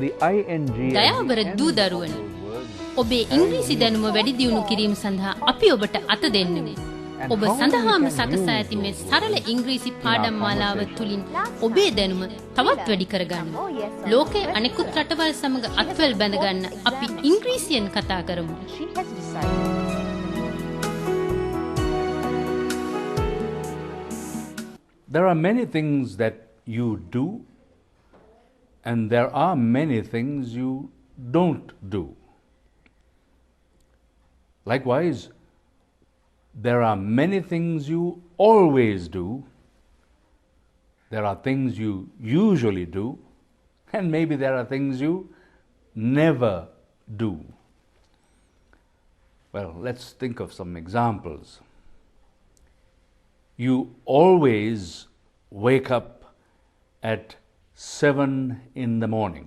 the ing දයාබර දූ දරුවන ඔබේ ඉංග්‍රීසි දැනුම වැඩි දියුණු කිරීම සඳහා අපි ඔබට අත දෙන්නෙමු. ඔබ සඳහාම සකසා ඇති මේ සරල ඉංග්‍රීසි පාඩම් මාලාව තුලින් ඔබේ දැනුම තවත් වැඩි කරගන්න. ලෝකයේ අනෙකුත් රටවල් සමග අත්වැල් බැඳ ගන්න අපි ඉංග්‍රීසියෙන් කතා කරමු. There are many things that you do, and there are many things you don't do. Likewise, there are many things you always do. There are things you usually do, and maybe there are things you never do. Well, let's think of some examples. You always wake up at 7 in the morning.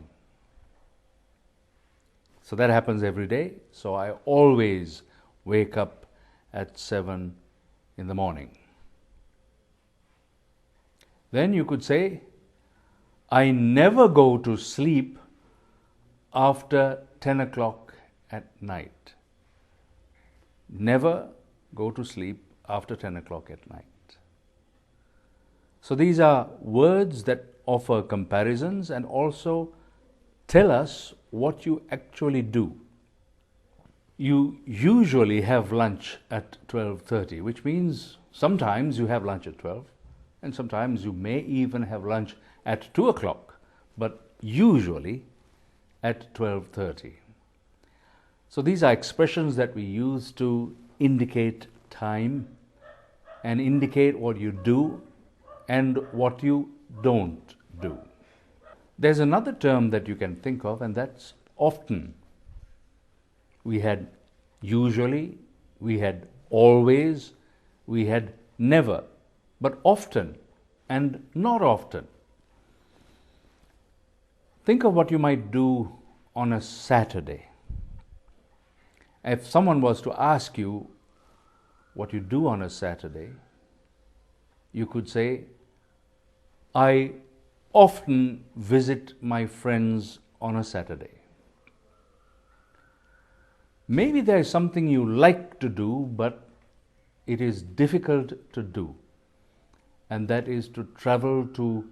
So that happens every day. So I always wake up at 7 in the morning. Then you could say, I never go to sleep after 10 o'clock at night. Never go to sleep after 10 o'clock at night. So these are words that offer comparisons and also tell us what you actually do. You usually have lunch at 12:30, which means sometimes you have lunch at 12, and sometimes you may even have lunch at 2 o'clock, but usually at 12:30. So these are expressions that we use to indicate time and indicate what you do and what you don't do. There's another term that you can think of, and that's often. We had usually, we had always, we had never, but often and not often. Think of what you might do on a Saturday. If someone was to ask you what you do on a Saturday, you could say, I often visit my friends on a Saturday. Maybe there is something you like to do, but it is difficult to do, and that is to travel to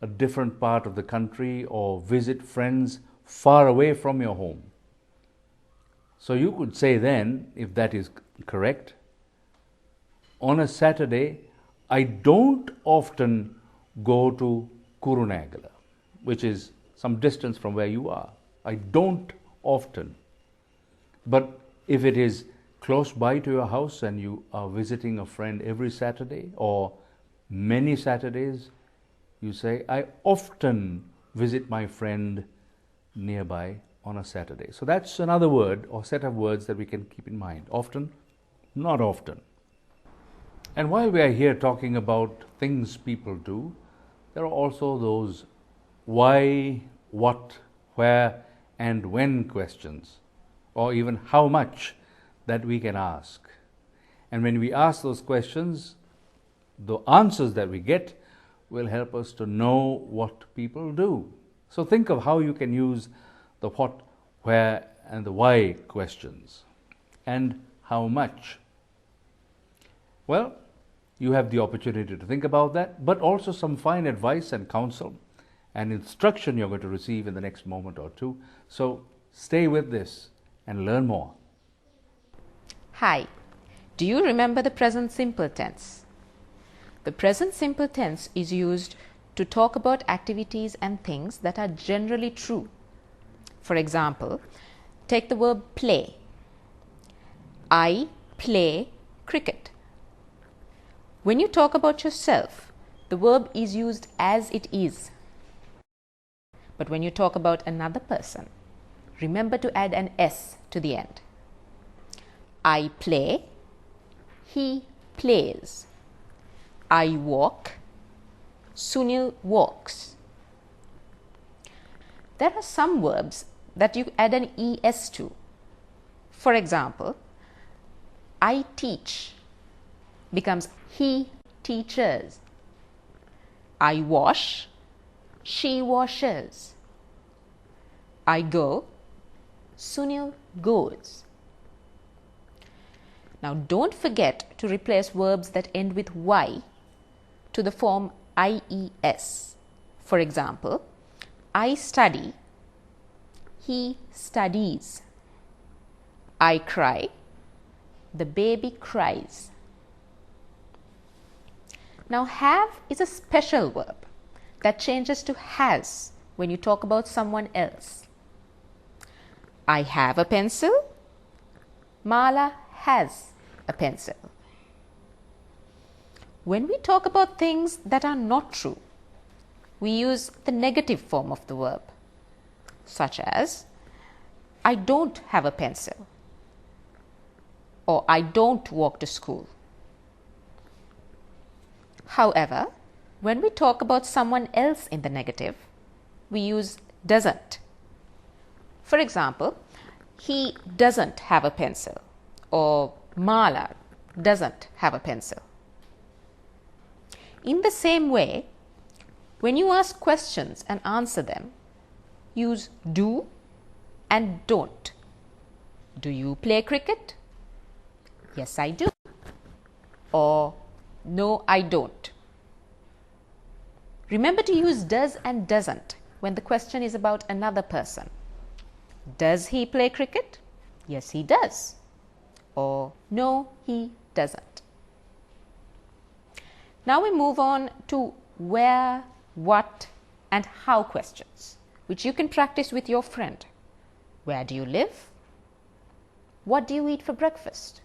a different part of the country or visit friends far away from your home. So you could say then, if that is correct, on a Saturday, I don't often go to Kurunegala, which is some distance from where you are. I don't often. But if it is close by to your house and you are visiting a friend every Saturday or many Saturdays, you say, I often visit my friend nearby on a Saturday. So that's another word or set of words that we can keep in mind. Often, not often. And while we are here talking about things people do, there are also those why, what, where, and when questions, or even how much, that we can ask. And when we ask those questions, the answers that we get will help us to know what people do. So think of how you can use the what, where, and the why questions, and how much. Well, you have the opportunity to think about that, but also some fine advice and counsel and instruction you're going to receive in the next moment or two. So stay with this and learn more. Hi, do you remember the present simple tense? The present simple tense is used to talk about activities and things that are generally true. For example, take the verb play. I play cricket. When you talk about yourself, the verb is used as it is. But when you talk about another person, remember to add an S to the end. I play, he plays. I walk, Sunil walks. There are some verbs that you add an ES to. For example, I teach becomes he teaches. I wash, she washes. I go, Sunil goes. Now don't forget to replace verbs that end with Y to the form IES. For example, I study, he studies. I cry, the baby cries. Now have is a special verb that changes to has when you talk about someone else. I have a pencil, Mala has a pencil. When we talk about things that are not true, we use the negative form of the verb, such as I don't have a pencil, or I don't walk to school. However, when we talk about someone else in the negative, we use doesn't. For example, he doesn't have a pencil, or Mala doesn't have a pencil. In the same way, when you ask questions and answer them, use do and don't. Do you play cricket? Yes, I do. Or no, I don't. Remember to use does and doesn't when the question is about another person. Does he play cricket? Yes, he does. Or no, he doesn't. Now we move on to where, what, and how questions, which you can practice with your friend. Where do you live? What do you eat for breakfast?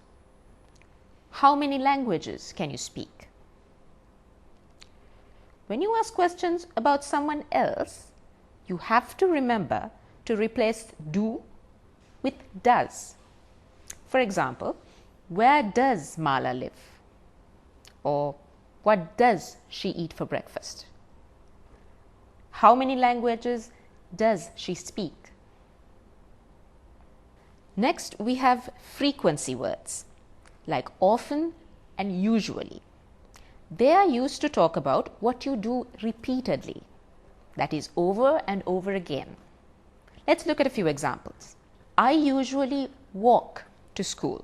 How many languages can you speak? When you ask questions about someone else, you have to remember to replace do with does. For example, where does Mala live? Or what does she eat for breakfast? How many languages does she speak? Next, we have frequency words like often and usually. They are used to talk about what you do repeatedly, that is, over and over again. Let's look at a few examples. I usually walk to school.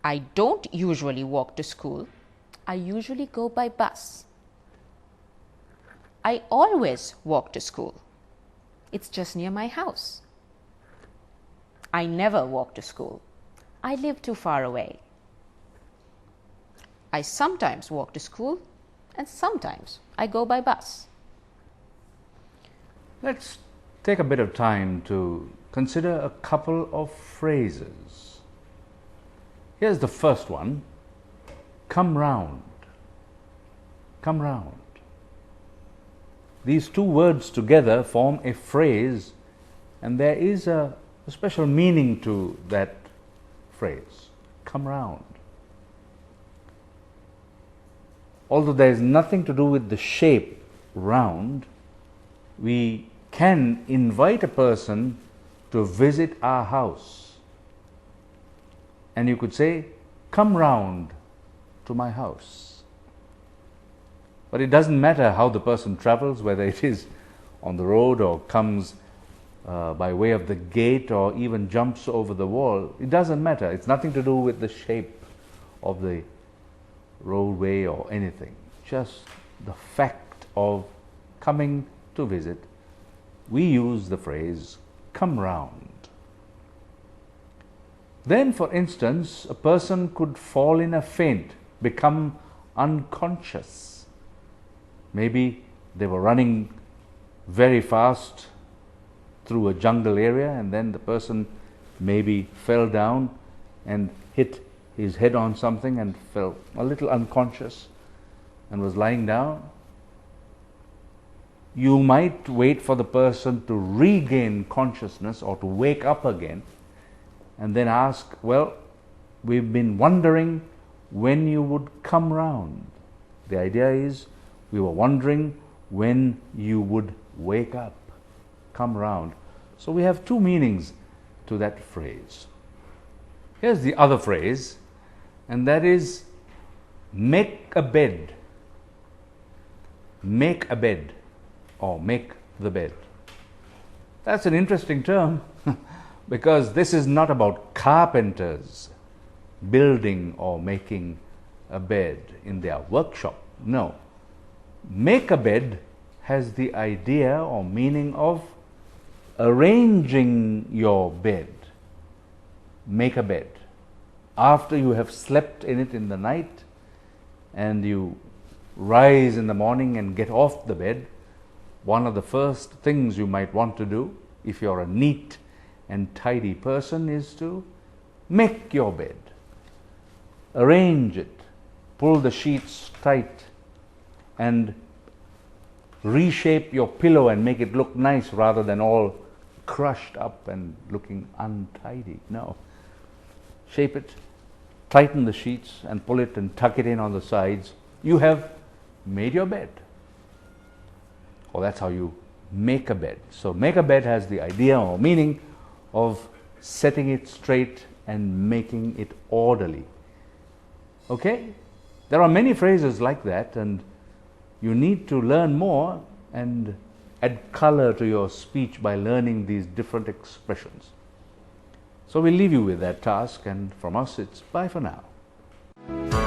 I don't usually walk to school. I usually go by bus. I always walk to school. It's just near my house. I never walk to school. I live too far away. I sometimes walk to school and sometimes I go by bus. Let's take a bit of time to consider a couple of phrases. Here's the first one. Come round. Come round. These two words together form a phrase, and there is a special meaning to that phrase. Come round. Although there is nothing to do with the shape round, we can invite a person to visit our house. And you could say, come round to my house. But it doesn't matter how the person travels, whether it is on the road or comes by way of the gate or even jumps over the wall. It doesn't matter. It's nothing to do with the shape of the roadway or anything. Just the fact of coming to visit. We use the phrase, come round. Then, for instance, a person could fall in a faint, become unconscious. Maybe they were running very fast through a jungle area, and then the person maybe fell down and hit his head on something and fell a little unconscious and was lying down. You might wait for the person to regain consciousness or to wake up again, and then ask, well, we've been wondering when you would come round. The idea is, we were wondering when you would wake up, come round. So we have two meanings to that phrase. Here's the other phrase, and that is, make a bed. Make a bed, or make the bed. That's an interesting term because this is not about carpenters building or making a bed in their workshop. No. Make a bed has the idea or meaning of arranging your bed. Make a bed. After you have slept in it in the night and you rise in the morning and get off the bed, one of the first things you might want to do, if you're a neat and tidy person, is to make your bed. Arrange it. Pull the sheets tight and reshape your pillow and make it look nice rather than all crushed up and looking untidy. No. Shape it, tighten the sheets and pull it and tuck it in on the sides. You have made your bed. Or that's how you make a bed. So make a bed has the idea or meaning of setting it straight and making it orderly. Okay? There are many phrases like that, and you need to learn more and add color to your speech by learning these different expressions. So we'll leave you with that task, and from us it's bye for now.